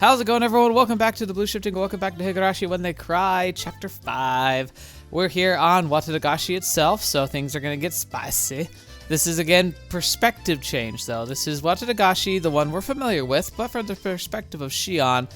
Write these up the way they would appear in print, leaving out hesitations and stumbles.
How's it going, everyone? Welcome back to the Blue Shifting. Welcome back to Higurashi When They Cry, Chapter 5. We're here on Watanagashi itself, so things are going to get spicy. This is, again, perspective change, though. This is Watanagashi, the one we're familiar with, but from the perspective of Shion.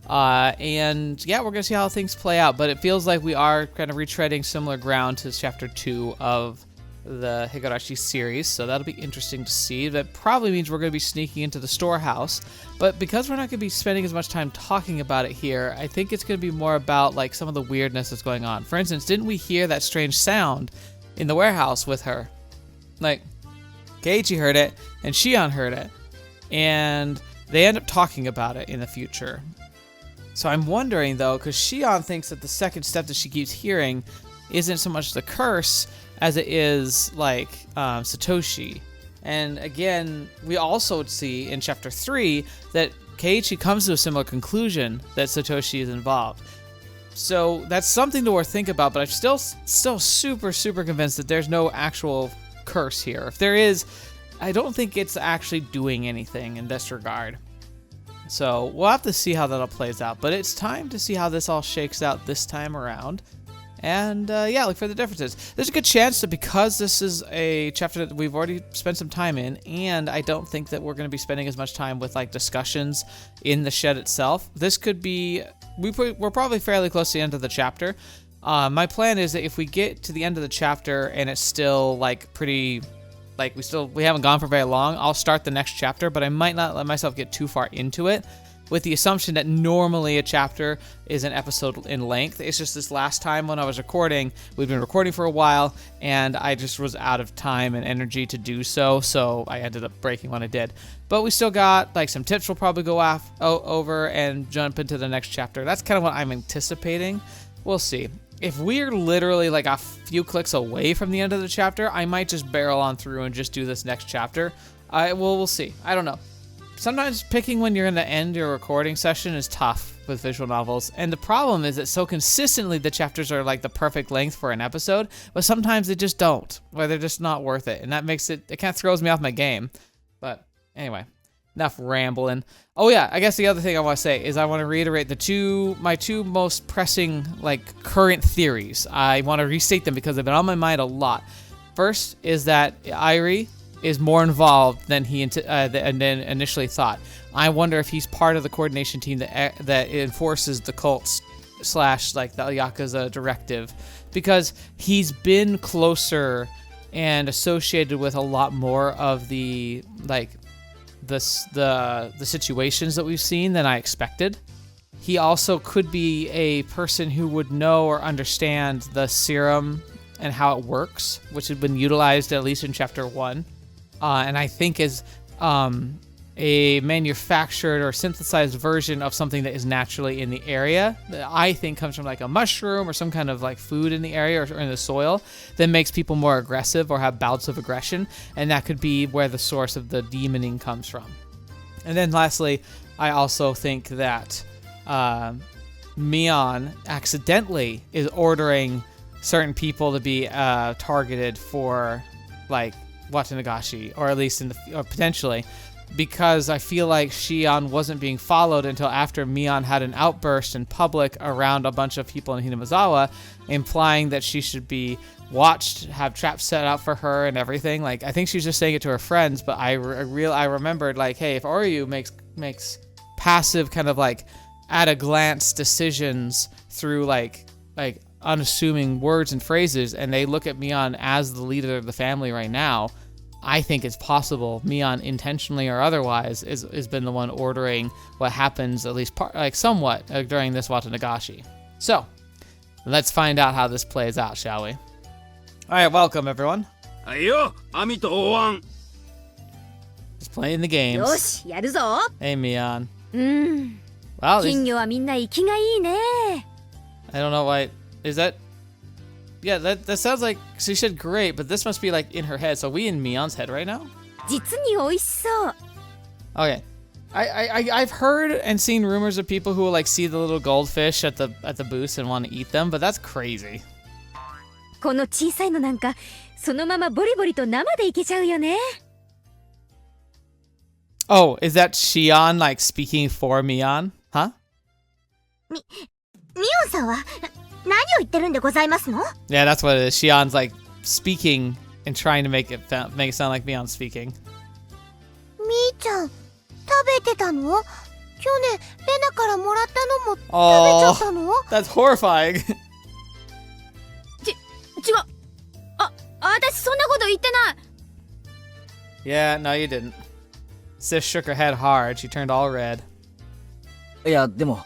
And, yeah, we're going to see how things play out, but it feels like we are kind of retreading similar ground to Chapter 2 of the Higurashi series, so that'll be interesting to see. That probably means we're going to be sneaking into the storehouse, but because we're not going to be spending as much time talking about it here, I think it's going to be more about like some of the weirdness that's going on. For instance, didn't we hear that strange sound in the warehouse with her? Like, Keiichi heard it, and Shion heard it, and they end up talking about it in the future. So I'm wondering, though, because Shion thinks that the second step that she keeps hearing isn't so much the curse as it is like Satoshi. And again, we also see in chapter 3 that Keiichi comes to a similar conclusion that Satoshi is involved. So that's something to think about, but I'm still super convinced that there's no actual curse here. If there is, I don't think it's actually doing anything in this regard. So we'll have to see how that all plays out, but it's time to see how this all shakes out this time around. And, yeah, look for the differences. There's a good chance that because this is a chapter that we've already spent some time in, and I don't think that we're going to be spending as much time with, like, discussions in the shed itself, this could be... We're probably fairly close to the end of the chapter. My plan is that if we get to the end of the chapter and it's still, like, pretty... Like, we haven't gone for very long, I'll start the next chapter, but I might not let myself get too far into it, with the assumption that normally a chapter is an episode in length. It's just this last time when I was recording, we've been recording for a while, and I just was out of time and energy to do so I ended up breaking when I did. But we still got, like, some tips we'll probably go over and jump into the next chapter. That's kind of what I'm anticipating. We'll see. If we're literally, like, a few clicks away from the end of the chapter, I might just barrel on through and just do this next chapter. We'll see. I don't know. Sometimes picking when you're in the end of your recording session is tough with visual novels, and the problem is that so consistently the chapters are like the perfect length for an episode, but sometimes they just don't, or they're just not worth it, and that makes it kind of throws me off my game. But anyway, enough rambling. Oh yeah, I guess the other thing I want to say is I want to reiterate my two most pressing, like, current theories. I want to restate them because they've been on my mind a lot. First is that Irie is more involved than he initially thought. I wonder if he's part of the coordination team that enforces the cults / like the Yakuza directive, because he's been closer and associated with a lot more of the like the situations that we've seen than I expected. He also could be a person who would know or understand the serum and how it works, which had been utilized at least in chapter 1. And I think is a manufactured or synthesized version of something that is naturally in the area that I think comes from like a mushroom or some kind of like food in the area or in the soil that makes people more aggressive or have bouts of aggression, and that could be where the source of the demoning comes from. And then lastly, I also think that Mion accidentally is ordering certain people to be targeted for like Watanagashi, or at least or potentially, because I feel like Shion wasn't being followed until after Mion had an outburst in public around a bunch of people in Hinamizawa, implying that she should be watched, have traps set out for her and everything. Like, I think she's just saying it to her friends, but I remembered, like, hey, if Oryu makes passive kind of like at a glance decisions through like unassuming words and phrases, and they look at Mion as the leader of the family right now, I think it's possible Mion, intentionally or otherwise, has been the one ordering what happens, at least somewhat, during this Watanagashi. So, let's find out how this plays out, shall we? Alright, welcome everyone. Just playing the games. Hey Mion. Wow, I don't know why. Is that... Yeah, that sounds like... She said great, but this must be like in her head. So are we in Mion's head right now? Okay. I've heard and seen rumors of people who will like see the little goldfish at the booth and want to eat them, but that's crazy. この小さいのなんかそのままボリボリと生でいけちゃうよね。Oh, is that Shion like speaking for Mion? Huh? ミオンさんは何を言ってるんでございますの？ Yeah, that's what it is. Shion's like speaking and trying to make it sound like Mion speaking. みーちゃん、食べてたの？去年レナからもらったのも食べちゃったの？ That's horrifying. 違う。私そんなこと言ってない。 Yeah, no, you didn't. Sis shook her head hard. She turned all red. いや、でも、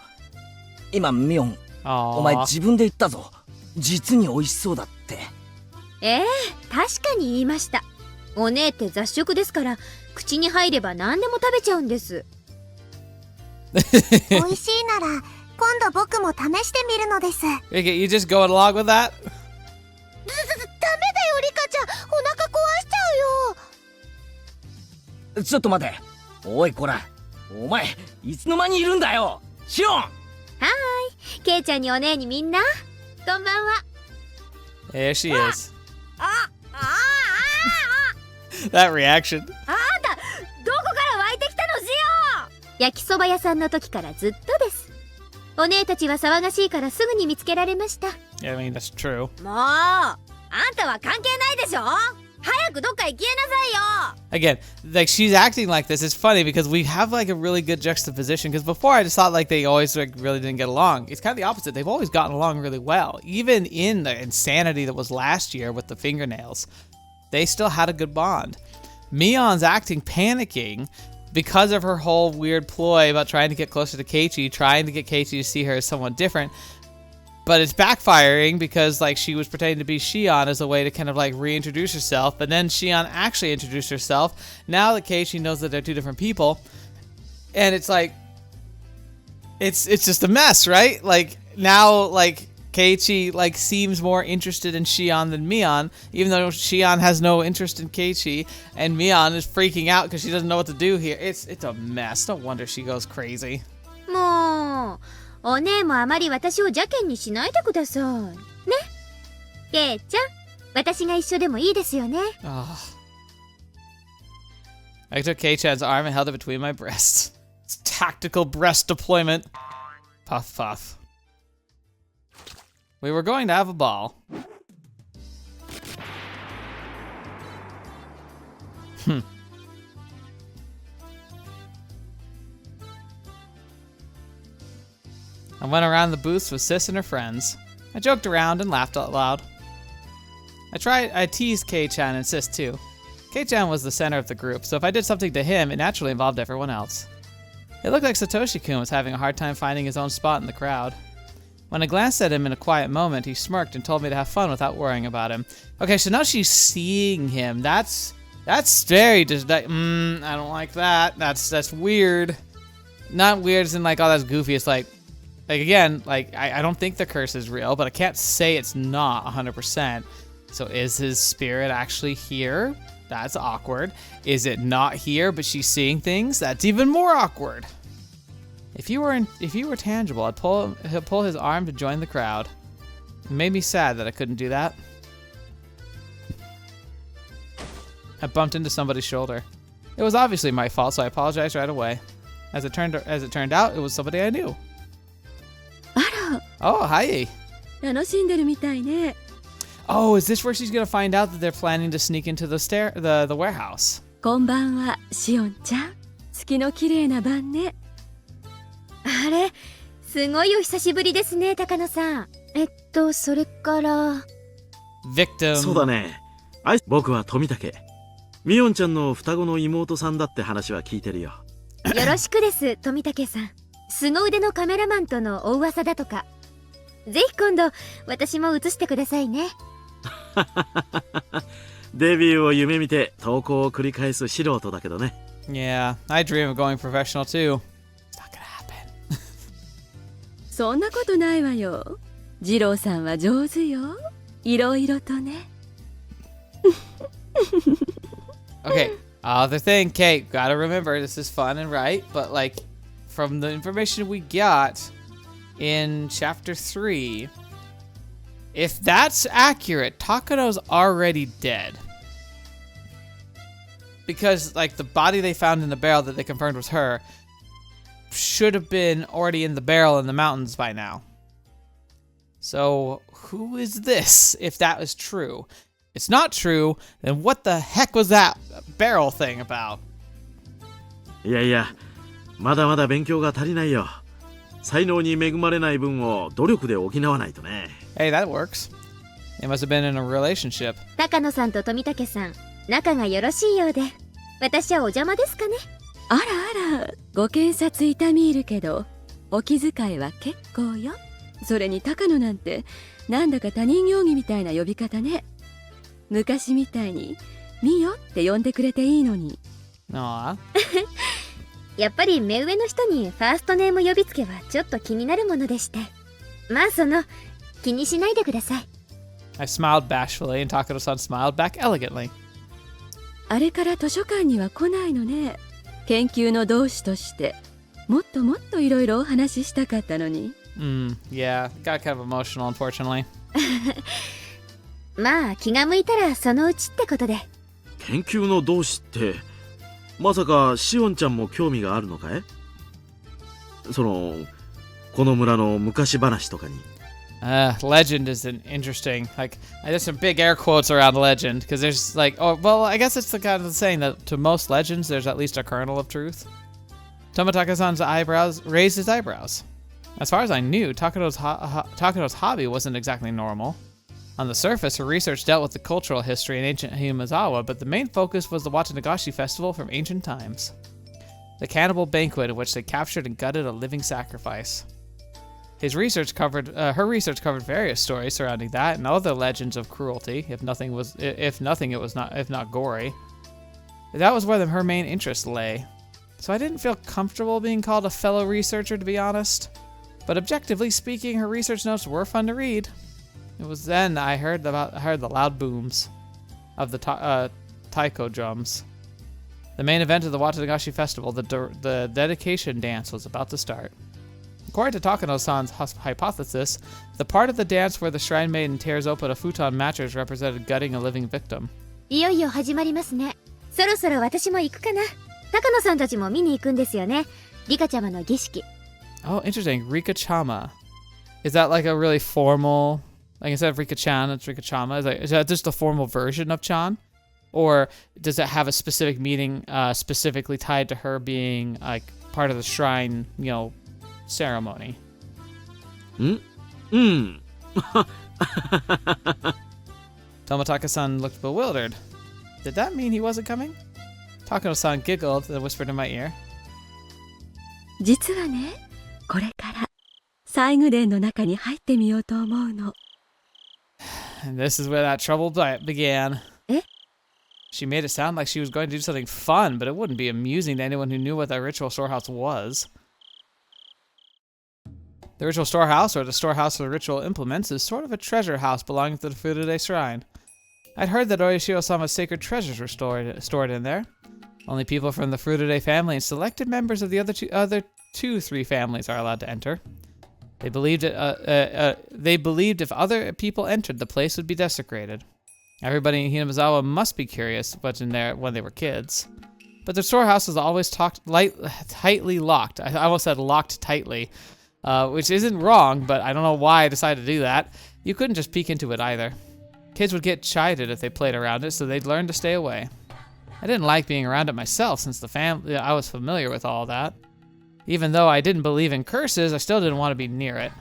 今、ミオン、お前 Aww. 自分で言ったぞ。実に美味しそうだって。確かに言いました。お姉って雑食ですから、口に入れば何でも食べちゃうんです。美味しいなら今度僕も試してみるのです。 Ricky, you just going along with that? ダメだよリカちゃん、お腹壊しちゃうよ。ちょっと待て。おいこら。お前、いつの間にいるんだよ。シオン。ケイちゃんにお姉にみんな、こんばんは。 There she is. あ That reaction. んた、どこから湧いてきたのシオン？焼きそば屋さんの時からずっとです。お姉たちは騒がしいからすぐに見つけられました。 Yeah, I mean, that's true. もう、あんたは関係ないでしょ？早くどっか行きなさいよ。 Again, like she's acting like this. It's funny because we have like a really good juxtaposition. Because before I just thought like they always like really didn't get along. It's kind of the opposite. They've always gotten along really well. Even in the insanity that was last year with the fingernails, they still had a good bond. Mion's acting panicking because of her whole weird ploy about trying to get closer to Keiichi, trying to get Keiichi to see her as someone different. But it's backfiring because like she was pretending to be Shion as a way to kind of like reintroduce herself, but then Shion actually introduced herself. Now that Keiichi knows that they're two different people, and it's like it's just a mess, right? Like now like Keiichi like seems more interested in Shion than Mion, even though Shion has no interest in Keiichi, and Mion is freaking out because she doesn't know what to do here. It's a mess. No wonder she goes crazy. もう、お姉もあまり私を邪険にしないでください。ね。ケイちゃん、私が一緒でもいいですよね。Oh. I took Kei-chan's arm and held it between my breasts. It's tactical breast deployment. Puff puff. We were going to have a ball. I went around the booths with Sis and her friends. I joked around and laughed out loud. I teased Kei-chan and Sis too. Kei-chan was the center of the group, so if I did something to him, it naturally involved everyone else. It looked like Satoshi-kun was having a hard time finding his own spot in the crowd. When I glanced at him in a quiet moment, he smirked and told me to have fun without worrying about him. Okay, so now she's seeing him. That's very I don't like that. That's weird. Not weird as in like, oh, that's goofy. It's like again, like I don't think the curse is real, but I can't say it's not 100%. So is his spirit actually here? That's awkward. Is it not here, but she's seeing things? That's even more awkward. If you were tangible, I'd pull his arm to join the crowd. It made me sad that I couldn't do that. I bumped into somebody's shoulder. It was obviously my fault, so I apologized right away. As it turned out, it was somebody I knew. あら、 Oh, hi. 楽しんでるみたいね。 Oh, is this where she's gonna find out that they're planning to sneak into the warehouse? こんばんは、シオンちゃん。月の綺麗な晩ね。あれ、すごいお久しぶりですね、高野さん。それから。Victim. そうだね。僕は富武。ミオンちゃんの双子の妹さんだって話は聞いてるよ。よろしくです、富武さん。凄腕のカメラマンとのお噂だとか。ぜひ今度、私も映してくださいね。デビューを夢見て投稿を繰り返す素人だけどね。Yeah, I dream of going professional too. It's not gonna happen. そんなことないわよ。二郎さんは上手よ。いろいろとね。Okay, other thing, Kate, gotta remember this is fun and right, but like from the information we got in chapter 3, if that's accurate, Takano's already dead. Because like the body they found in the barrel that they confirmed was her, should have been already in the barrel in the mountains by now. So who is this, if that is true? It's not true, then what the heck was that barrel thing about? いやいや、まだまだ勉強が足りないよ。才能に恵まれない分を努力で補わないとね。Hey, that works. They must have been in a relationship. 高野さんと富武さん、仲がよろしいようで、私はお邪魔ですかね。あらあら、ご検察痛み入るけど、お気遣いは結構よ。それに高野なんて、なんだか他人行儀みたいな呼び方ね。昔みたいに、ミヨって呼んでくれていいのに。Aw. やっぱり目上の人にファーストネーム呼びつけはちょっと気になるものでして。まあ気にしないでください。I smiled bashfully, and Takano-san smiled back elegantly. あれから図書館には来ないのね。研究の同志として。もっともっといろいろお話ししたかったのに。Yeah, got kind of emotional, unfortunately. まあ気が向いたらそのうちってことで。研究の同志って、まさかシオンちゃんも興味があるのかい？この村の昔話とかに。Legend is an interesting, like, there's some big air quotes around legend, because there's like, oh, well, I guess it's the kind of saying that to most legends, there's at least a kernel of truth. Tomitaka-san's eyebrows raised his eyebrows. As far as I knew, Takano's hobby wasn't exactly normal. On the surface, her research dealt with the cultural history in ancient Hinamizawa, but the main focus was the Watanagashi festival from ancient times. The cannibal banquet in which they captured and gutted a living sacrifice. Her research covered various stories surrounding that and other legends of cruelty, if not gory. That was where her main interest lay. So I didn't feel comfortable being called a fellow researcher, to be honest. But objectively speaking, her research notes were fun to read. It was then I heard the loud booms of the taiko drums. The main event of the Watanagashi festival, the dedication dance, was about to start. According to Takano-san's hypothesis, the part of the dance where the shrine maiden tears open a futon mattress represented gutting a living victim. いよいよ始まりますね。そろそろ私も行くかな。高野さんたちも見に行くんですよね。リカちゃまの儀式。Oh, interesting. Rika-chama. Is that like a really formal, like instead of Rika-chan, it's Rika-chama? Is that just a formal version of chan? Or does it have a specific meaning specifically tied to her being like part of the shrine, ceremony? Tomitaka-san looked bewildered. Did that mean he wasn't coming? Takano-san giggled and whispered in my ear. 実はね、これから最後殿の中に入ってみようと思うの。And this is where that trouble began. え? She made it sound like she was going to do something fun, but it wouldn't be amusing to anyone who knew what that ritual storehouse was. The ritual storehouse, or the storehouse of the ritual implements, is sort of a treasure house belonging to the Furude Shrine. I'd heard that Oishiro-sama's sacred treasures were stored in there. Only people from the Furude family and selected members of the other three families are allowed to enter. They believed if other people entered, the place would be desecrated. Everybody in Hinamizawa must be curious what's in there when they were kids. But the storehouse is always tightly locked. I almost said locked tightly, which isn't wrong, but I don't know why I decided to do that. You couldn't just peek into it either. Kids would get chided if they played around it, so they'd learn to stay away. I didn't like being around it myself since I was familiar with all that. Even though I didn't believe in curses, I still didn't want to be near it.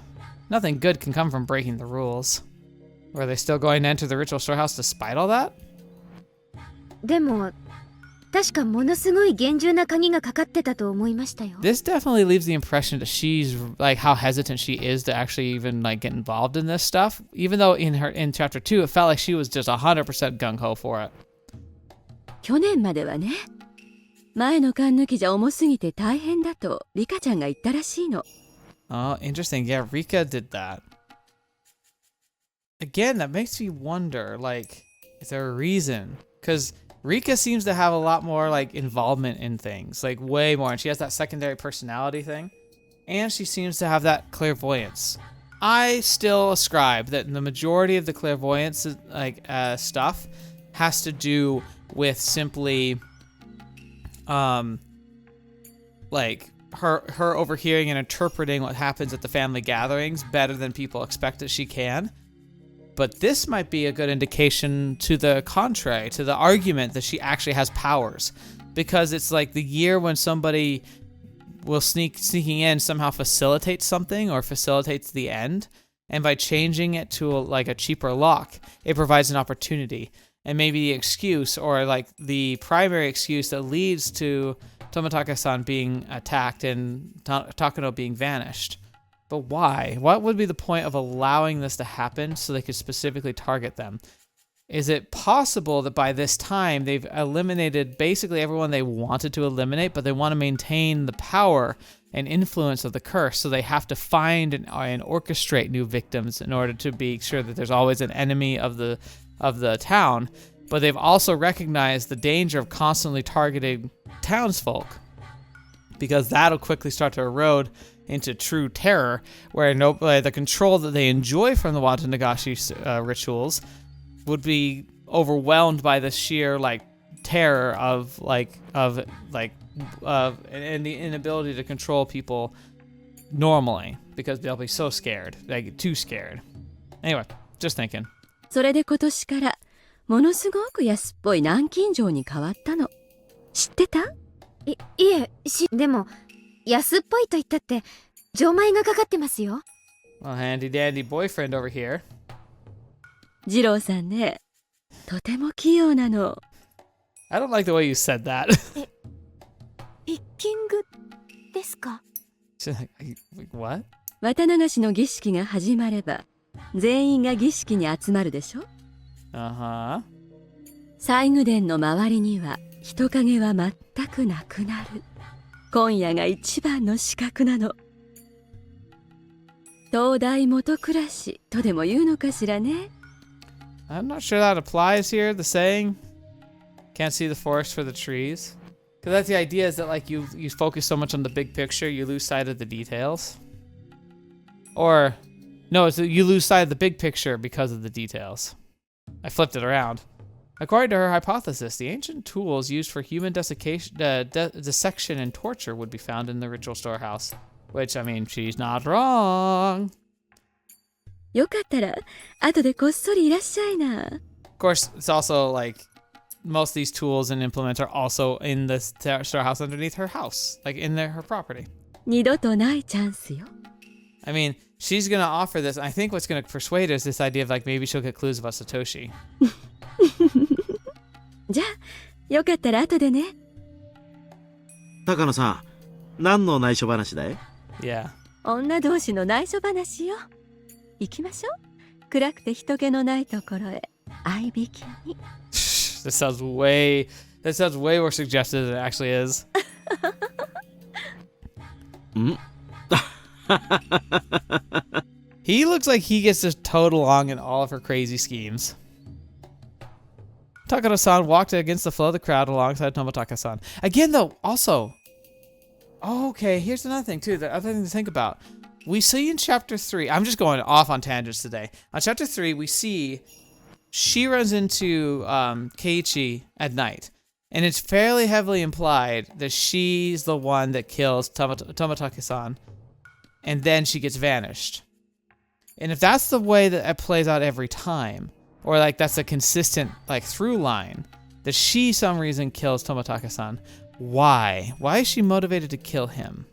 Nothing good can come from breaking the rules. Were they still going to enter the ritual storehouse despite all that? でも、確かものすごい厳重な鍵がかかってたと思いましたよ。This definitely leaves the impression that she's like how hesitant she is to actually even like get involved in this stuff. Even though in chapter 2 it felt like she was just 100% gung ho for it. 去年まではね、前の缶抜きじゃ重すぎて大変だとリカちゃんが言ったらしいの。Oh, interesting. Yeah, Rika did that. Again, that makes me wonder, like, is there a reason? Because Rika seems to have a lot more, like, involvement in things, like, way more. And she has that secondary personality thing. And she seems to have that clairvoyance. I still ascribe that the majority of the clairvoyance, like, stuff has to do with simply, like, her overhearing and interpreting what happens at the family gatherings better than people expect that she can. But this might be a good indication to the contrary, to the argument that she actually has powers. Because it's like the year when somebody will sneaking in somehow facilitates something or facilitates the end. And by changing it to a cheaper lock, it provides an opportunity. And maybe the excuse or like the primary excuse that leads to Tomitaka-san being attacked and Takano being vanished. But why? What would be the point of allowing this to happen so they could specifically target them? Is it possible that by this time they've eliminated basically everyone they wanted to eliminate, but they want to maintain the power and influence of the curse, so they have to find and orchestrate new victims in order to be sure that there's always an enemy of the town? But they've also recognized the danger of constantly targeting townsfolk, because that'll quickly start to erode into true terror, where the control that they enjoy from the Watanagashi rituals would be overwhelmed by the sheer terror of and the inability to control people normally, because they'll be so scared, too scared. Anyway, just thinking. それで今年からものすごく安っぽい南京錠に変わったの。知ってた？いえ、でも安っぽいと言ったって錠前がかかってますよ。Well, handy dandy boyfriend over here. 二郎さんね、とても器用なの。I don't like the way you said that. ピッキングですか？ What? 綿流しの儀式が始まれば全員が儀式に集まるでしょ。Uh-huh. 西宮殿の周りには人影は全くなくなる。今夜が一番の死角なの。東大元暮らしとでも言うのかしらね。I'm not sure that applies here, the saying. Can't see the forest for the trees. Because that's the idea, is that you focus so much on the big picture, you lose sight of the details. Or, no, it's you lose sight of the big picture because of the details. I flipped it around. According to her hypothesis, the ancient tools used for human dissection and torture would be found in the ritual storehouse. Which, I mean, she's not wrong. よかったら後でこっそりいらっしゃいな。Of course, it's also most of these tools and implements are also in the storehouse underneath her house, in her property. 二度とないチャンスよ。I mean, she's gonna offer this. I think what's gonna persuade her is this idea of maybe she'll get clues about Satoshi. じゃあよかったら後でね。高野さん、何の内緒話だい？ Yeah. 女同士の内緒話よ。行きましょう。暗くて人気のないところへ合いびきに。That sounds way more suggestive than it actually is. He looks like he gets to toad along in all of her crazy schemes. Takano-san walked against the flow of the crowd alongside Tomitaka-san. Again, though, also... Oh, okay, here's another thing, too. The other thing to think about. We see in Chapter 3... I'm just going off on tangents today. On Chapter 3, we see... She runs into Keiichi at night. And it's fairly heavily implied that she's the one that kills Tomitaka-san. And then she gets vanished. And if that's the way that it plays out every time... Or that's a consistent through line, that she some reason kills Tomitaka-san. Why? Why is she motivated to kill him?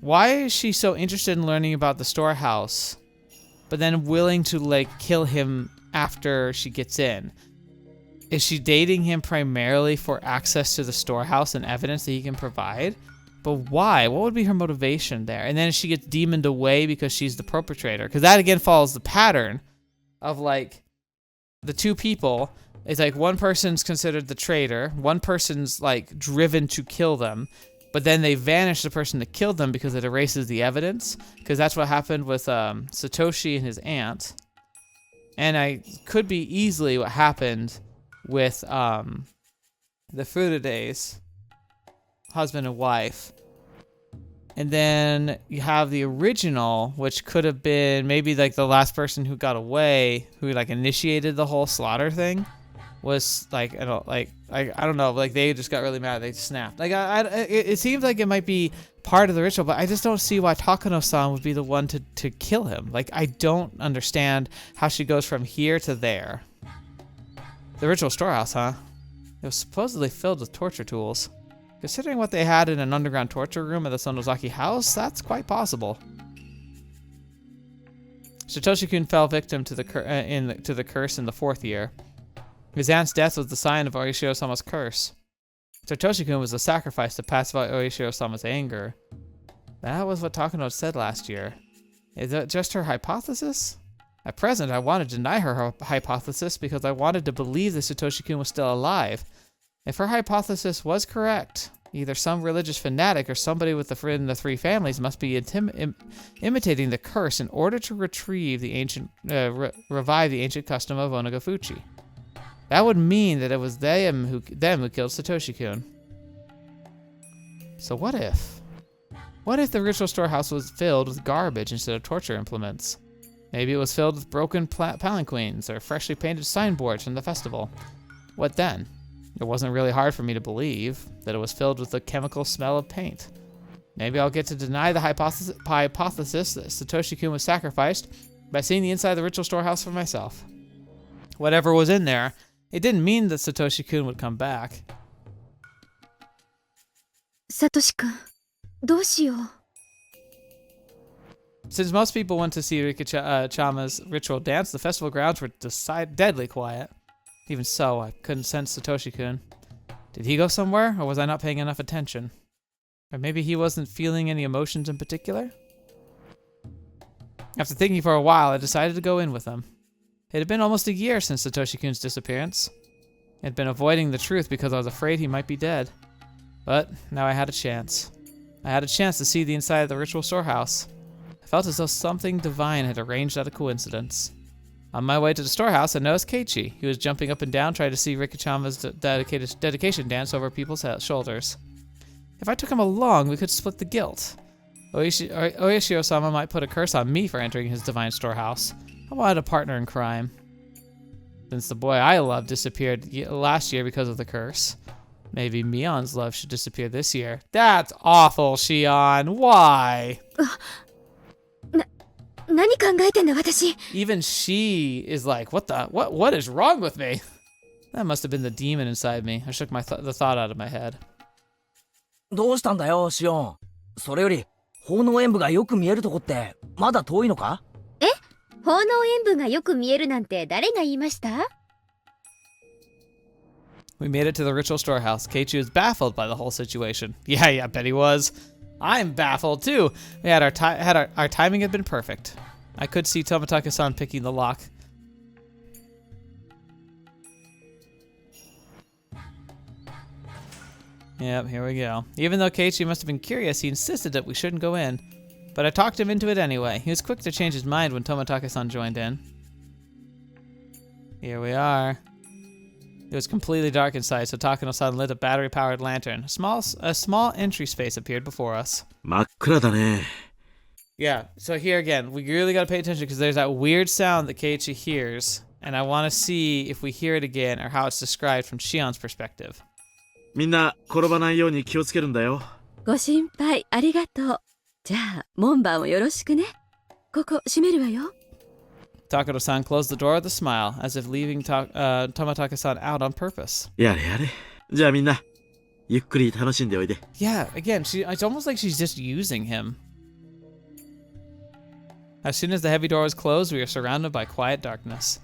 Why is she so interested in learning about the storehouse, but then willing to kill him after she gets in? Is she dating him primarily for access to the storehouse and evidence that he can provide? But why? What would be her motivation there? And then she gets demoned away because she's the perpetrator. Because that again follows the pattern of the two people. It's one person's considered the traitor. One person's driven to kill them. But then they vanish the person that killed them because it erases the evidence. Because that's what happened with Satoshi and his aunt. And I could be easily what happened with the Furudays. Husband and wife. And then you have the original, which could have been maybe the last person who got away, who initiated the whole slaughter thing. was like, I don't know, like they just got really mad. They snapped. Like it seems like it might be part of the ritual, but I just don't see why Takano-san would be the one to kill him. Like I don't understand how she goes from here to there. The ritual storehouse, huh? It was supposedly filled with torture tools. Considering what they had in an underground torture room at the Sonozaki house, that's quite possible. Satoshi-kun fell victim to the curse in the 4th year. His aunt's death was the sign of Oishiro-sama's curse. Satoshi-kun was the sacrifice to pacify Oishiro-sama's anger. That was what Takano said last year. Is that just her hypothesis? At present, I want to deny her hypothesis because I wanted to believe that Satoshi-kun was still alive. If her hypothesis was correct, either some religious fanatic or somebody within the 3 families must be imitating the curse in order to revive the ancient custom of Onagafuchi. That would mean that it was them who killed Satoshi-kun. So what if? What if the ritual storehouse was filled with garbage instead of torture implements? Maybe it was filled with broken palanquins or freshly painted signboards from the festival. What then? It wasn't really hard for me to believe that it was filled with the chemical smell of paint. Maybe I'll get to deny the hypothesis that Satoshi-kun was sacrificed by seeing the inside of the ritual storehouse for myself. Whatever was in there, it didn't mean that Satoshi-kun would come back. Satoshi-kun, どうしよう? Since most people went to see Rika-chama's ritual dance, the festival grounds were deadly quiet. Even so, I couldn't sense Satoshi-kun. Did he go somewhere, or was I not paying enough attention? Or maybe he wasn't feeling any emotions in particular? After thinking for a while, I decided to go in with him. It had been almost a year since Satoshi-kun's disappearance. I had been avoiding the truth because I was afraid he might be dead. But now I had a chance. I had a chance to see the inside of the ritual storehouse. I felt as though something divine had arranged out of coincidence. On my way to the storehouse, I noticed Keiichi. He was jumping up and down trying to see Rika-chama's dedication dance over people's shoulders. If I took him along, we could split the guilt. Oishiro-sama might put a curse on me for entering his divine storehouse. I wanted a partner in crime. Since the boy I loved disappeared last year because of the curse, maybe Mion's love should disappear this year. That's awful, Shion. Why? Even she is like, what is wrong with me? That must have been the demon inside me. I shook the thought out of my head. どうしたんだよ、シオン。それより、奉納演舞がよく見えるとこって、まだ遠いのか？え？奉納演舞がよく見えるなんて誰が言いました？ We made it to the ritual storehouse. Keiichi was baffled by the whole situation. Yeah, I bet he was. I'm baffled too. We had our timing had been perfect. I could see Tomitaka-san picking the lock. Yep, here we go. Even though Keiichi must have been curious, he insisted that we shouldn't go in. But I talked him into it anyway. He was quick to change his mind when Tomitaka-san joined in. Here we are. It was completely dark inside, so Takano-san lit a battery-powered lantern. A small entry space appeared before us. 真っ暗だね。 Yeah, so here again, we really gotta pay attention because there's that weird sound that Keiichi hears, and I want to see if we hear it again or how it's described from Shion's perspective. みんな転ばないように気をつけるんだよ。ご心配ありがとう。じゃあ、門番をよろしくね。ここ閉めるわよ。 Takano-san closed the door with a smile, as if leaving Tomitaka-san out on purpose. やれやれ。じゃあみんな、ゆっくり楽しんでおいで。 Yeah, again, it's almost like she's just using him. As soon as the heavy door was closed, we were surrounded by quiet darkness.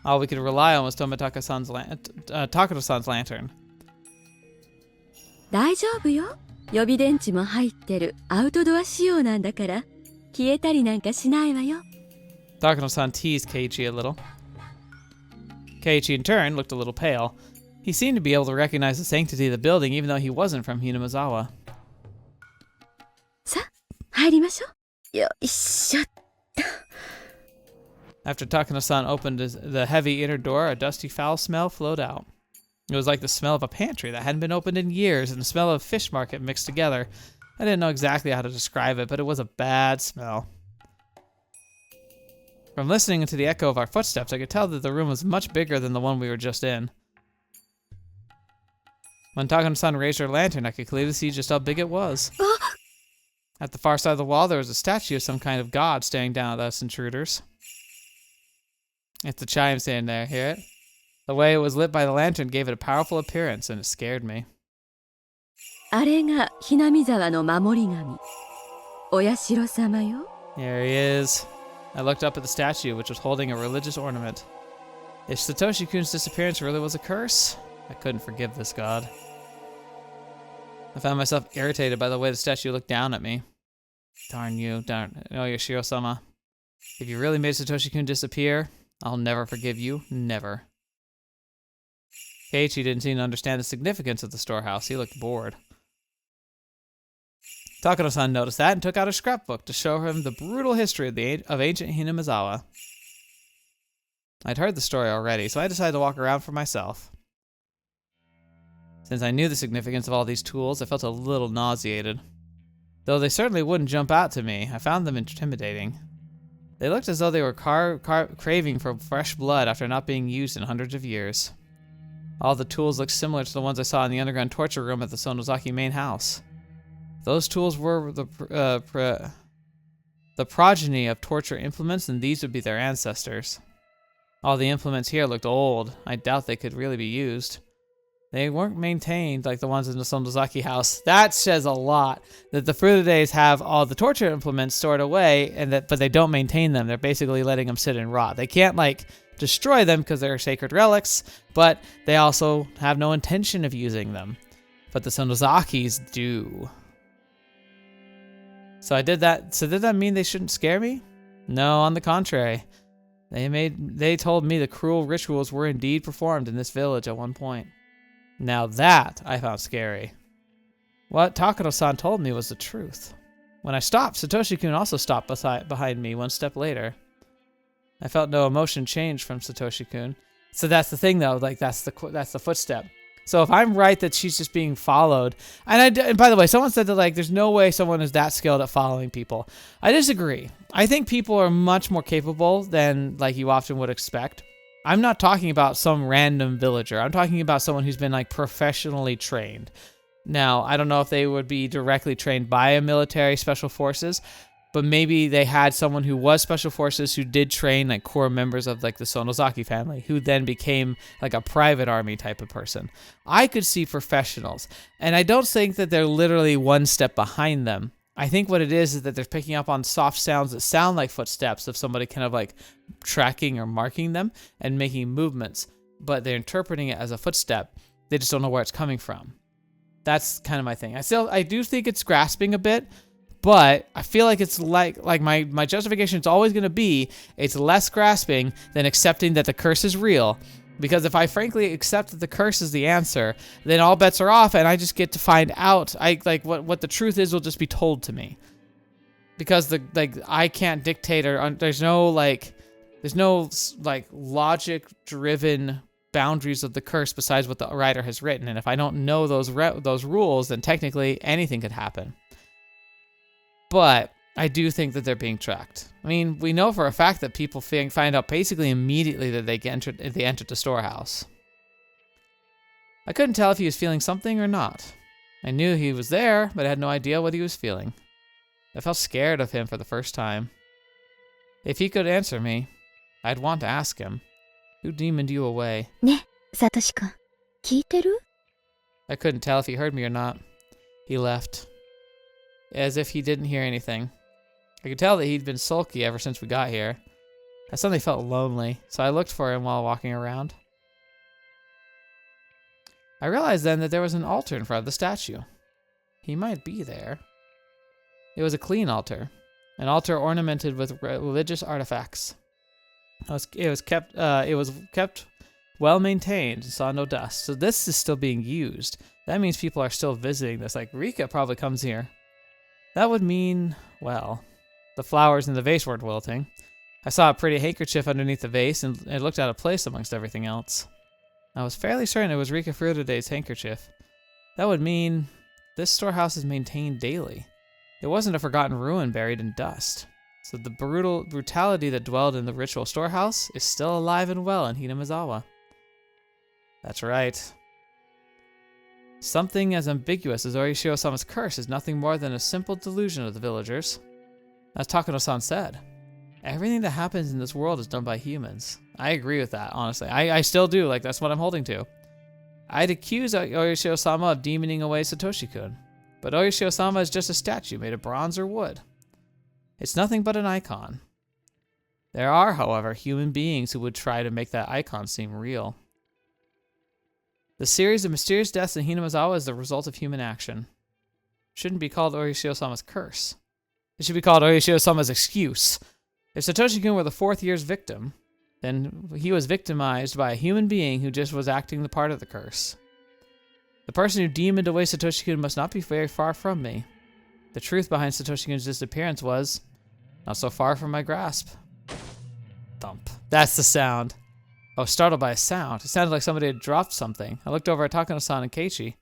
All we could rely on was Takano-san's lantern. 大丈夫よ。予備電池も入ってるアウトドア仕様なんだから、消えたりなんかしないわよ。 Takano-san teased Keiichi a little. Keiichi, in turn, looked a little pale. He seemed to be able to recognize the sanctity of the building, even though he wasn't from Hinamizawa. さあ、入りましょう。よいしょっと。 After Takano-san opened the heavy inner door, a dusty foul smell flowed out. It was like the smell of a pantry that hadn't been opened in years and the smell of a fish market mixed together. I didn't know exactly how to describe it, but it was a bad smell. From listening to the echo of our footsteps, I could tell that the room was much bigger than the one we were just in. When Takano-san raised her lantern, I could clearly see just how big it was. At the far side of the wall, there was a statue of some kind of god staring down at us intruders. It's the chime standing there, hear it? The way it was lit by the lantern gave it a powerful appearance, and it scared me. あれがHinamizawaの守り神。お社様よ。 Here he is. I looked up at the statue, which was holding a religious ornament. If Satoshi-kun's disappearance really was a curse, I couldn't forgive this god. I found myself irritated by the way the statue looked down at me. Darn you, darn. Oh, Yoshiro-sama. If you really made Satoshi-kun disappear, I'll never forgive you. Never. Keiichi didn't seem to understand the significance of the storehouse. He looked bored. Takano-san noticed that and took out a scrapbook to show him the brutal history of ancient Hinamizawa. I'd heard the story already, so I decided to walk around for myself. Since I knew the significance of all these tools, I felt a little nauseated. Though they certainly wouldn't jump out to me, I found them intimidating. They looked as though they were craving for fresh blood after not being used in hundreds of years. All the tools looked similar to the ones I saw in the underground torture room at the Sonozaki main house. Those tools were the progeny of torture implements, and these would be their ancestors. All the implements here looked old. I doubt they could really be used. They weren't maintained like the ones in the Sonozaki house. That says a lot, that the Furudes have all the torture implements stored away, but they don't maintain them. They're basically letting them sit and rot. They can't, like, destroy them because they're sacred relics, but they also have no intention of using them. But the Sonozakis do. So I did that. So did that mean they shouldn't scare me? No, on the contrary. They told me the cruel rituals were indeed performed in this village at one point. Now that I found scary. What Takano-san told me was the truth. When I stopped, Satoshi-kun also stopped behind me one step later. I felt no emotion change from Satoshi-kun. So that's the thing, though. Like that's the footstep. So if I'm right that she's just being followed, and by the way, someone said that like there's no way someone is that skilled at following people. I disagree. I think people are much more capable than like you often would expect. I'm not talking about some random villager. I'm talking about someone who's been like professionally trained. Now, I don't know if they would be directly trained by a military special forces, but maybe they had someone who was special forces who did train like core members of like the Sonozaki family, who then became like a private army type of person. I could see professionals, and I don't think that they're literally one step behind them. I think what it is that they're picking up on soft sounds that sound like footsteps of somebody kind of like tracking or marking them and making movements, but they're interpreting it as a footstep. They just don't know where it's coming from. That's kind of my thing. I do think it's grasping a bit, but I feel like it's like my justification is always going to be it's less grasping than accepting that the curse is real. Because if I frankly accept that the curse is the answer, then all bets are off and I just get to find out. What the truth is will just be told to me. Because I can't dictate or there's no logic driven boundaries of the curse besides what the writer has written. And if I don't know those rules, then technically anything could happen. But I do think that they're being tracked. I mean, we know for a fact that people find out basically immediately that they entered the storehouse. I couldn't tell if he was feeling something or not. I knew he was there, but I had no idea what he was feeling. I felt scared of him for the first time. If he could answer me, I'd want to ask him, who demoned you away? ね、サトシ君、聞いてる? I couldn't tell if he heard me or not. He left, as if he didn't hear anything. I could tell that he'd been sulky ever since we got here. I suddenly felt lonely, so I looked for him while walking around. I realized then that there was an altar in front of the statue. He might be there. It was a clean altar, an altar ornamented with religious artifacts. It was kept well maintained and saw no dust. So this is still being used. That means people are still visiting this. Like Rika probably comes here. That would mean, well, the flowers in the vase weren't wilting. I saw a pretty handkerchief underneath the vase, and it looked out of place amongst everything else. I was fairly certain it was Rika Furude's handkerchief. That would mean this storehouse is maintained daily. It wasn't a forgotten ruin buried in dust. So the brutality that dwelled in the ritual storehouse is still alive and well in Hinamizawa. That's right. Something as ambiguous as Orishio-sama's curse is nothing more than a simple delusion of the villagers. As Takano-san said, everything that happens in this world is done by humans. I agree with that, honestly. I still do, like, that's what I'm holding to. I'd accuse Orishio-sama of demoning away Satoshi-kun, but Orishio-sama is just a statue made of bronze or wood. It's nothing but an icon. There are, however, human beings who would try to make that icon seem real. The series of mysterious deaths in Hinamizawa is the result of human action. It shouldn't be called Orishio-sama's curse. It should be called Orishio-sama's excuse. If Satoshi-kun were the fourth year's victim, then he was victimized by a human being who just was acting the part of the curse. The person who demoned away Satoshi-kun must not be very far from me. The truth behind Satoshi-kun's disappearance was not so far from my grasp. Thump. That's the sound. I was startled by a sound. It sounded like somebody had dropped something. I looked over at Takano-san and Keiichi.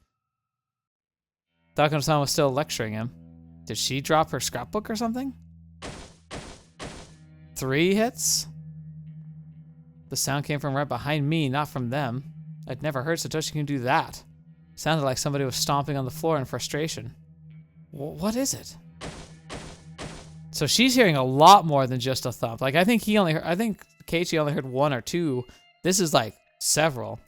Takano-san was still lecturing him. Did she drop her scrapbook or something? 3 hits? The sound came from right behind me, not from them. I'd never heard Satoshi-kun do that. It sounded like somebody was stomping on the floor in frustration. What is it? So she's hearing a lot more than just a thump. Like, I think Keiichi only heard 1 or 2. This is like several.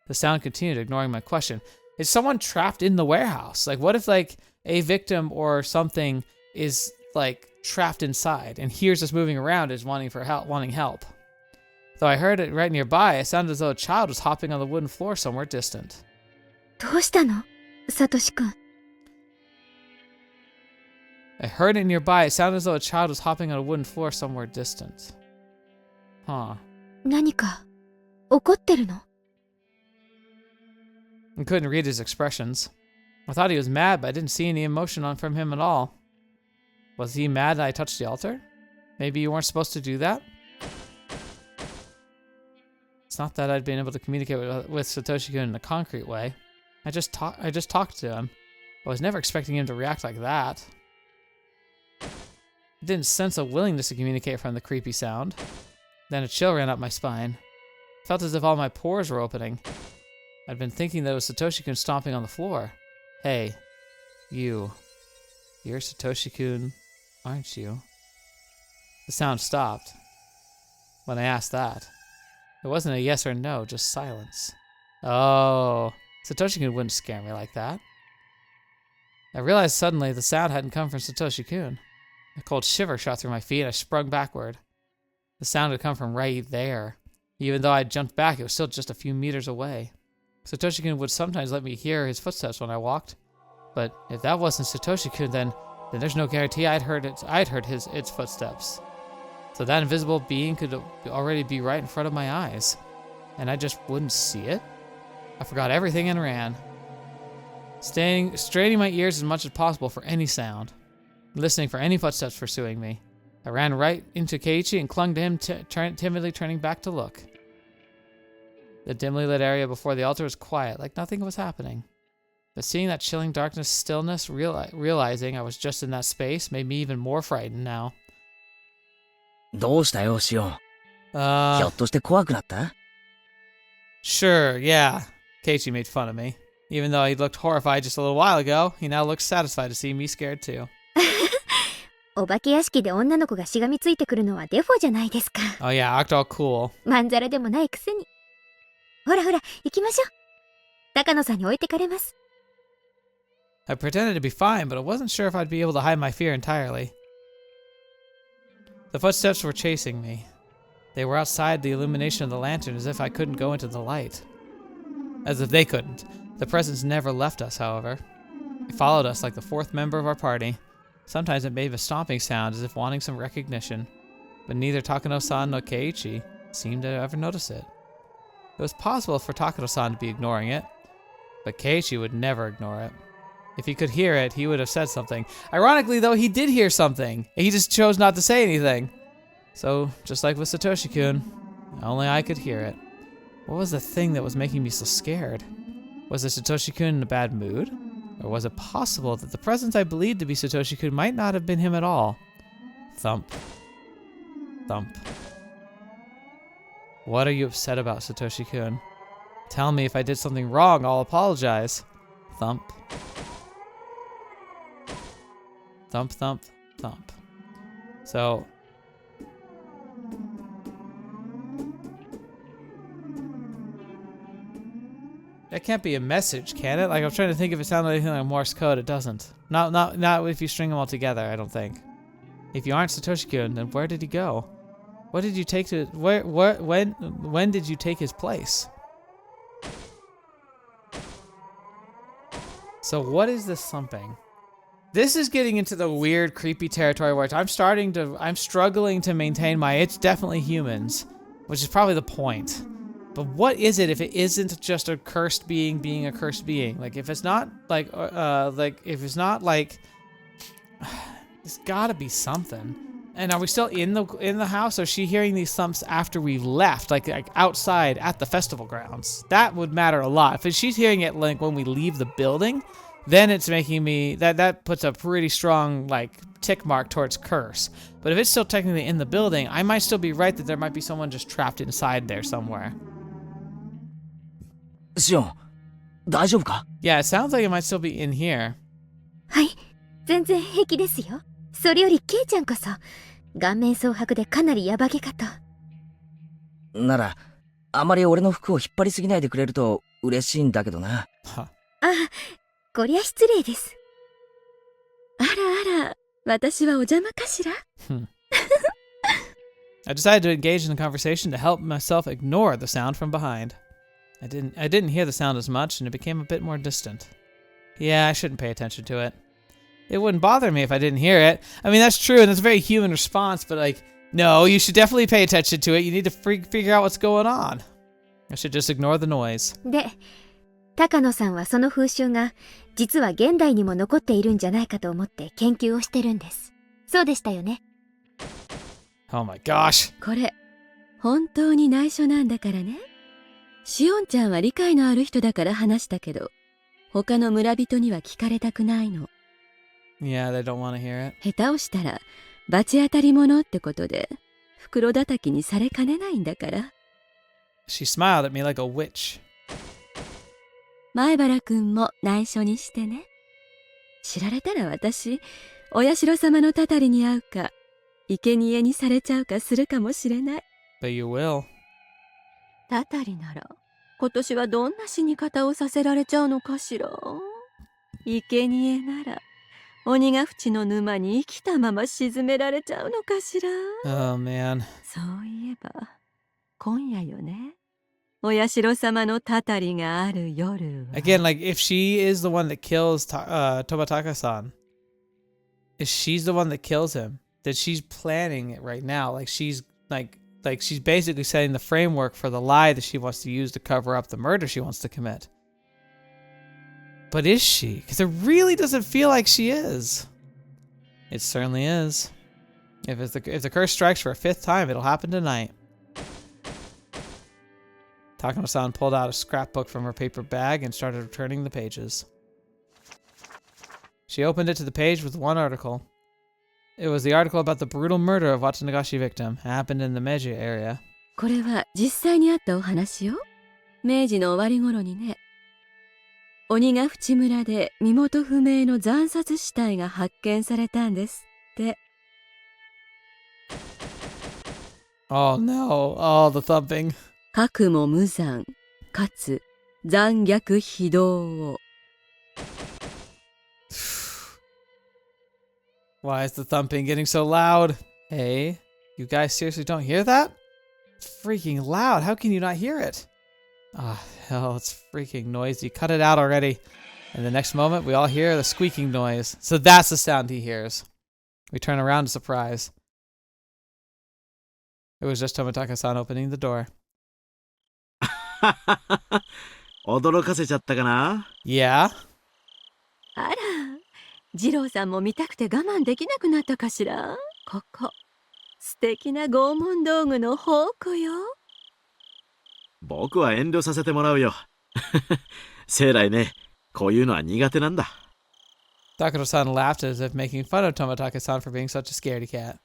The sound continued, ignoring my question. Is someone trapped in the warehouse? Like, what if, like, a victim or something is, like, trapped inside and hears us moving around, is wanting help? Though I heard it right nearby, it sounded as though a child was hopping on the wooden floor somewhere distant. どうしたのサトシ君 I heard it nearby. It sounded as though a child was hopping on a wooden floor somewhere distant. Huh. 何か怒ってるの I couldn't read his expressions. I thought he was mad, but I didn't see any emotion from him at all. Was he mad that I touched the altar? Maybe you weren't supposed to do that? It's not that I'd been able to communicate with Satoshi-kun in a concrete way. I just talked to him. I was never expecting him to react like that. I didn't sense a willingness to communicate from the creepy sound. Then a chill ran up my spine. I felt as if all my pores were opening. I'd been thinking that it was Satoshi-kun stomping on the floor. Hey, you're Satoshi-kun, aren't you? The sound stopped when I asked that. It wasn't a yes or no, just silence. Oh, Satoshi-kun wouldn't scare me like that. I realized suddenly the sound hadn't come from Satoshi-kun. A cold shiver shot through my feet and I sprung backward. The sound had come from right there. Even though I jumped back, it was still just a few meters away. Satoshi-kun would sometimes let me hear his footsteps when I walked. But if that wasn't Satoshi-kun, then there's no guarantee I'd heard its footsteps. So that invisible being could already be right in front of my eyes. And I just wouldn't see it? I forgot everything and ran. Straining my ears as much as possible for any sound. Listening for any footsteps pursuing me. I ran right into Keiichi and clung to him, timidly turning back to look. The dimly lit area before the altar was quiet, like nothing was happening. But seeing that chilling darkness, stillness, realizing I was just in that space, made me even more frightened now. どうしたよ、シオン。ひょっとして怖くなった Sure, yeah. Keiichi made fun of me. Even though he looked horrified just a little while ago, he now looks satisfied to see me scared too. お化け屋敷で女の子がしがみついてくるのはデフォじゃないですか Oh yeah, act all cool. まんざらでもないくせにほらほら行きましょう高野さんに置いてかれます I pretended to be fine, but I wasn't sure if I'd be able to hide my fear entirely. The footsteps were chasing me. They were outside the illumination of the lantern as if I couldn't go into the light. As if they couldn't. The presence never left us, however. It followed us like the fourth member of our party. Sometimes it made a stomping sound as if wanting some recognition, but neither Takano-san nor Keiichi seemed to ever notice it. It was possible for Takano-san to be ignoring it, but Keiichi would never ignore it. If he could hear it, he would have said something. Ironically, though, he did hear something. He just chose not to say anything. So, just like with Satoshi-kun, only I could hear it. What was the thing that was making me so scared? Was it Satoshi-kun in a bad mood? Or was it possible that the presence I believed to be Satoshi-kun might not have been him at all? Thump. Thump. What are you upset about, Satoshi-kun? Tell me if I did something wrong, I'll apologize. Thump. Thump, thump, thump. So... that can't be a message, can it? Like, I'm trying to think if it sounded anything like Morse code. It doesn't. Not if you string them all together, I don't think. If you aren't Satoshi-kun, then where did he go? What did you take to... when did you take his place? So what is this thumping? This is getting into the weird, creepy territory where I'm struggling to maintain my, it's definitely humans, which is probably the point. But what is it if it isn't just a cursed being being a cursed being? Like, if it's not like, if it's not like, there's gotta be something. And are we still in the house? Or is she hearing these thumps after we've left, like outside at the festival grounds? That would matter a lot. If she's hearing it like when we leave the building, then it's making me, that puts a pretty strong like tick mark towards curse. But if it's still technically in the building, I might still be right that there might be someone just trapped inside there somewhere. Shion, 大丈夫か? Yeah, it sounds like it might still be in here. はい、全然平気ですよ。それよりケイちゃんこそ顔面蒼白でかなりヤバげかと。なら、あまり俺の服を引っ張りすぎないでくれると嬉しいんだけどな。Huh. あ、こりゃ失礼です。あらあら、私はお邪魔かしら? I decided to engage in the conversation to help myself ignore the sound from behind. I didn't hear the sound as much, and it became a bit more distant. Yeah, I shouldn't pay attention to it. It wouldn't bother me if I didn't hear it. I mean, that's true, and that's a very human response, but like, no, you should definitely pay attention to it. You need to figure out what's going on. I should just ignore the noise. で、高野さんはその風習が実は現代にも残っているんじゃないかと思って研究をしてるんです。そうでしたよね。Oh my gosh. これ、本当に内緒なんだからね。シオンちゃんは理解のある人だから話したけど、他の村人には聞かれたくないの。Yeah, they don't want to hear it. 下手をしたら罰当たり者ってことで袋叩きにされかねないんだから。She smiled at me like a witch. 前原くんも内緒にしてね。知られたら私、お社様のたたりに会うか、生贄にされちゃうかするかもしれない。But you will. たたりなら今年はどんな死に方をさせられちゃうのかしら。生贄なら鬼ヶ淵の沼に生きたまま沈められちゃうのかしら。Oh man. そういえば今夜よね。お社様のたたりがある夜は。Again, like if she is the one that kills Tobataka-san, if she's the one that kills him, that she's planning it right now. Like she's she's basically setting the framework for the lie that she wants to use to cover up the murder she wants to commit. But is she? Because it really doesn't feel like she is. It certainly is. If the curse strikes for a 5th time, it'll happen tonight. Takano-san pulled out a scrapbook from her paper bag and started returning the pages. She opened it to the page with one article. It was the article about the brutal murder of Watanagashi victim. It happened in the Meiji area. これは実際にあったお話よ。明治の終わり頃にね。鬼ヶ淵村で身元不明の惨殺死体が発見されたんですって。Oh no. Oh, the thumping. かくも無残かつ残虐非道を。Why is the thumping getting so loud? Hey, you guys seriously don't hear that? It's freaking loud. How can you not hear it? Ah, hell, it's freaking noisy. Cut it out already. And the next moment, we all hear the squeaking noise. So that's the sound he hears. We turn around in surprise. It was just Tomataka-san opening the door. 驚かせちゃったかな? Yeah? あら、二郎さんも見たくて我慢できなくなったかしら。ここ、素敵な拷問道具の宝庫よ。僕は遠慮させてもらうよ。生来ね、こういうのは苦手なんだ。Takano-san laughed as if making fun of Tomataka-san for being such a scaredy cat.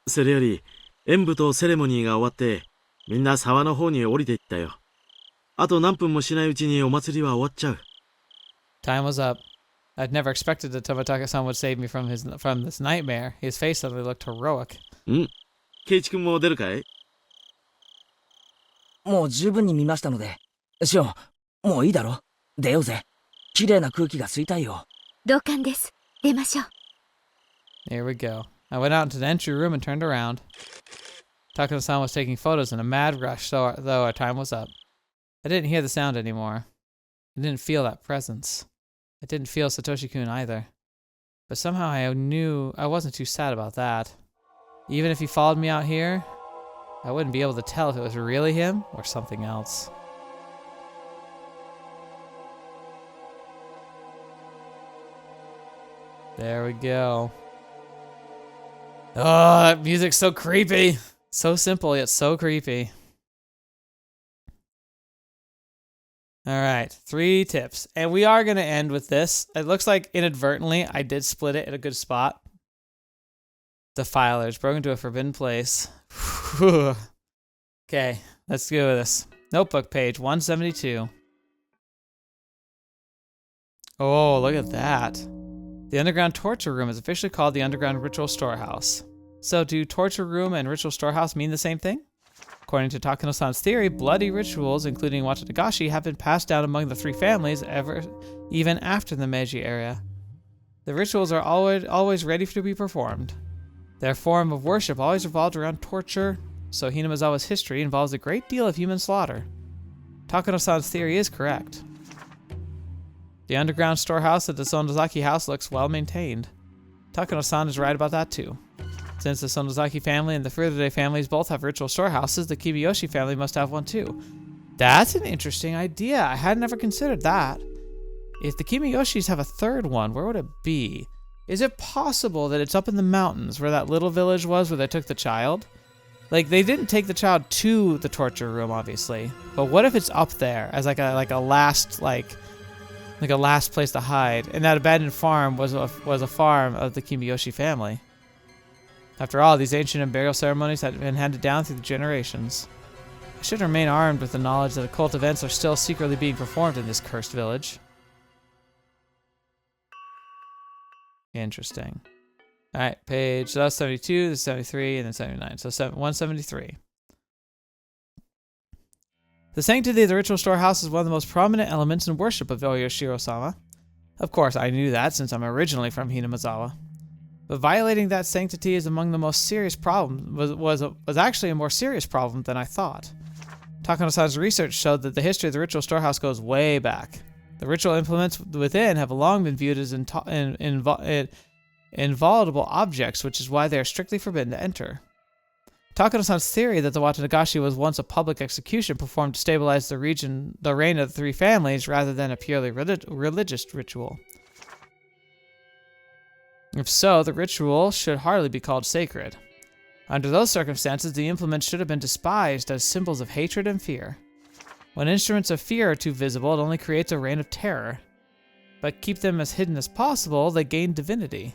それより、演舞とセレモニーが終わって、みんな沢の方に降りていったよ。あと何分もしないうちにお祭りは終わっちゃう。Time was up. I'd never expected that Tomataka-san would save me from this nightmare. His face suddenly looked heroic. ケイチ君も出るかい？もう十分に見ましたので。シオン、もういいだろ？出ようぜ。綺麗な空気が吸いたいよ。同感です。出ましょう。 Here we go. I went out into the entry room and turned around. Takano-san was taking photos in a mad rush, though our time was up. I didn't hear the sound anymore. I didn't feel that presence. I didn't feel Satoshi-kun either. But somehow I knew I wasn't too sad about that. Even if he followed me out here, I wouldn't be able to tell if it was really him or something else. There we go. Oh, that music's so creepy. So simple, yet so creepy. All right, 3 tips. And we are going to end with this. It looks like inadvertently I did split it at a good spot. Defilers, broken into a forbidden place. Okay, let's go with this. Notebook page 172. Oh, look at that. The underground torture room is officially called the underground ritual storehouse. So do torture room and ritual storehouse mean the same thing? According to Takano-san's theory, bloody rituals, including Watanagashi, have been passed down among the 3 families even after the Meiji era. The rituals are always ready to be performed. Their form of worship always revolved around torture, so Hinamizawa's history involves a great deal of human slaughter. Takano-san's theory is correct. The underground storehouse at the Sonozaki house looks well maintained. Takano-san is right about that too. Since the Sonozaki family and the Furude families both have ritual storehouses, the Kibiyoshi family must have one too. That's an interesting idea. I had never considered that. If the Kibiyoshis have a 3rd one, where would it be? Is it possible that it's up in the mountains where that little village was where they took the child? Like, they didn't take the child to the torture room, obviously. But what if it's up there as like a last place to hide? And that abandoned farm was a farm of the Kibiyoshi family. After all, these ancient burial ceremonies had been handed down through the generations. I should remain armed with the knowledge that occult events are still secretly being performed in this cursed village. Interesting. All right, page, so that's 72, this is 73, and then 79. So 173. The sanctity of the ritual storehouse is one of the most prominent elements in worship of Oyoshiro-sama. Of course, I knew that since I'm originally from Hinamizawa. But violating that sanctity is among the most serious problems, was actually a more serious problem than I thought. Takano-san's research showed that the history of the ritual storehouse goes way back. The ritual implements within have long been viewed as inviolable objects, which is why they are strictly forbidden to enter. Takano-san's theory that the Watanagashi was once a public execution performed to stabilize the reign of the 3 families rather than a purely religious ritual. If so, the ritual should hardly be called sacred. Under those circumstances, the implements should have been despised as symbols of hatred and fear. When instruments of fear are too visible, it only creates a reign of terror. But keep them as hidden as possible, they gain divinity.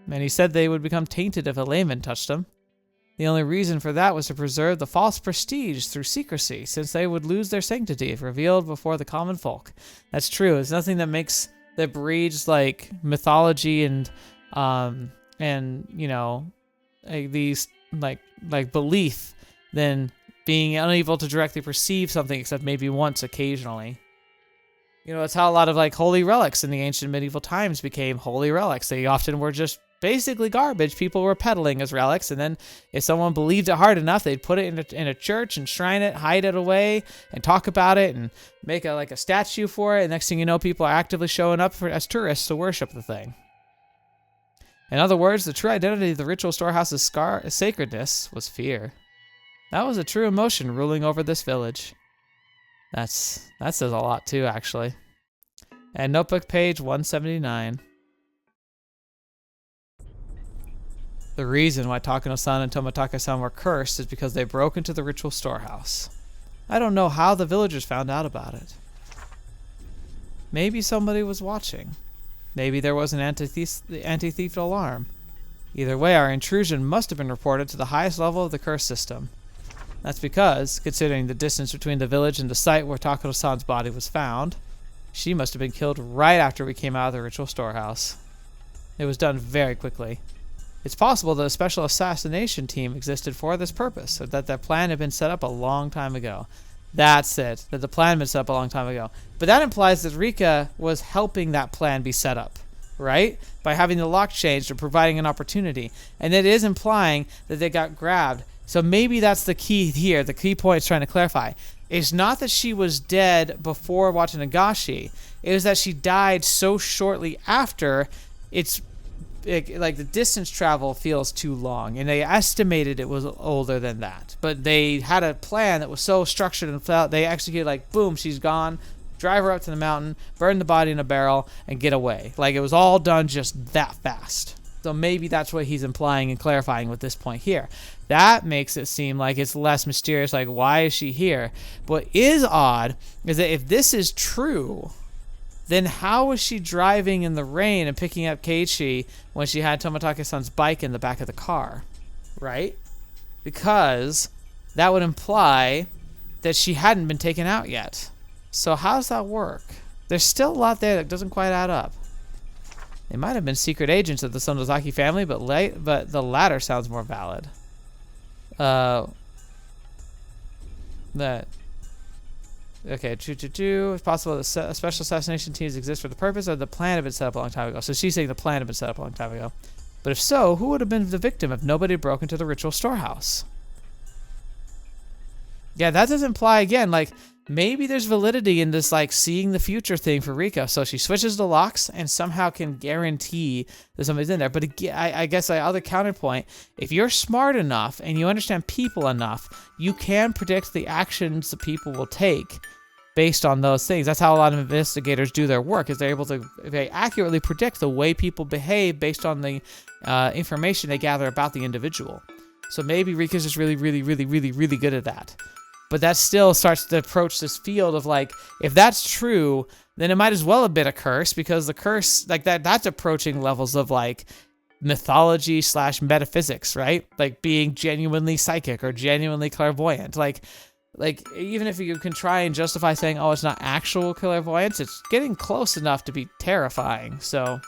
Many said they would become tainted if a layman touched them. The only reason for that was to preserve the false prestige through secrecy, since they would lose their sanctity if revealed before the common folk. That's true. It's nothing that breeds like mythology and you know, these like belief than being unable to directly perceive something except maybe once occasionally. You know, it's how a lot of like holy relics in the ancient medieval times became holy relics. They often were just basically garbage people were peddling as relics, and then if someone believed it hard enough, they'd put it in a church and shrine it, hide it away, and talk about it, and make a statue for it, and next thing you know, people are actively showing up as tourists to worship the thing. In other words, the true identity of the ritual storehouse's sacredness was fear. That was a true emotion ruling over this village. That says a lot too, actually. And notebook page 179. The reason why Takano-san and Tomataka-san were cursed is because they broke into the ritual storehouse. I don't know how the villagers found out about it. Maybe somebody was watching. Maybe there was an anti-thief alarm. Either way, our intrusion must have been reported to the highest level of the curse system. That's because, considering the distance between the village and the site where Takano-san's body was found, She must have been killed right after we came out of the ritual storehouse. It was done very quickly. It's possible that a special assassination team existed for this purpose, or that the plan had been set up a long time ago. That's it, that the plan had been set up a long time ago. But that implies that Rika was helping that plan be set up, right? By having the lock changed or providing an opportunity. And it is implying that they got grabbed. So maybe that's the key here. The key point it's trying to clarify. It's not that she was dead before Watanagashi. It was that she died so shortly after. Like the distance travel feels too long, and they estimated it was older than that. But they had a plan that was so structured and they executed like, boom, she's gone. Drive her up to the mountain, burn the body in a barrel, and get away. Like it was all done just that fast. So maybe that's what he's implying and clarifying with this point here. That makes it seem like it's less mysterious, like why is she here? What is odd is that if this is true, then how was she driving in the rain and picking up Keiichi when she had Tomitake-san's bike in the back of the car, right? Because that would imply that she hadn't been taken out yet. So how does that work? There's still a lot there that doesn't quite add up. They might have been secret agents of the Sonozaki family, but the latter sounds more valid. Okay, it's possible that special assassination teams exist for the purpose, or the plan had been set up a long time ago. So she's saying the plan had been set up a long time ago. But if so, who would have been the victim if nobody broke into the ritual storehouse? Yeah, that does imply, again, like, maybe there's validity in this, like, seeing the future thing for Rika. So she switches the locks and somehow can guarantee that somebody's in there. But again, I guess the other counterpoint, if you're smart enough and you understand people enough, you can predict the actions that people will take based on those things. That's how a lot of investigators do their work, is they're able to very accurately predict the way people behave based on the information they gather about the individual. So maybe Rika's just really, really, really, really, really good at that. But that still starts to approach this field of like, if that's true, then it might as well have been a curse, because the curse, like that's approaching levels of like mythology / metaphysics, right? Like being genuinely psychic or genuinely clairvoyant. Like even if you can try and justify saying, oh, it's not actual clairvoyance, it's getting close enough to be terrifying. So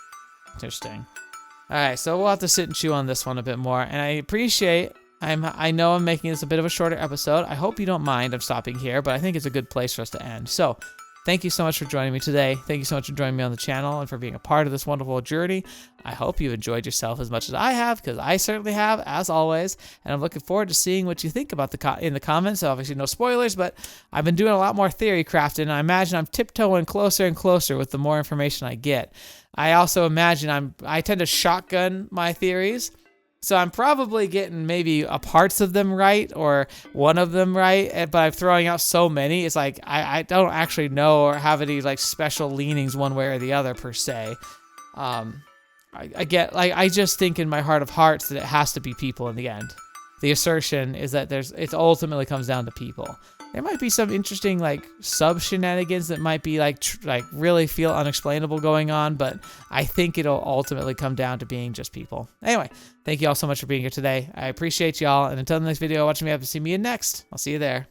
interesting. All right, so we'll have to sit and chew on this one a bit more. And I appreciate, I know I'm making this a bit of a shorter episode. I hope you don't mind I'm stopping here, but I think it's a good place for us to end. So thank you so much for joining me today. Thank you so much for joining me on the channel and for being a part of this wonderful journey. I hope you enjoyed yourself as much as I have, because I certainly have, as always. And I'm looking forward to seeing what you think about in the comments. Obviously, no spoilers, but I've been doing a lot more theory crafting, and I imagine I'm tiptoeing closer and closer with the more information I get. I also imagine I tend to shotgun my theories. So I'm probably getting maybe a parts of them right or one of them right, but I'm throwing out so many. It's like I don't actually know or have any like special leanings one way or the other per se. I get, like, I just think in my heart of hearts that it has to be people in the end. The assertion is that it ultimately comes down to people. There might be some interesting like sub shenanigans that might be like really feel unexplainable going on, but I think it'll ultimately come down to being just people. Anyway, thank you all so much for being here today. I appreciate y'all, and until the next video, watch me up to see me in next. I'll see you there.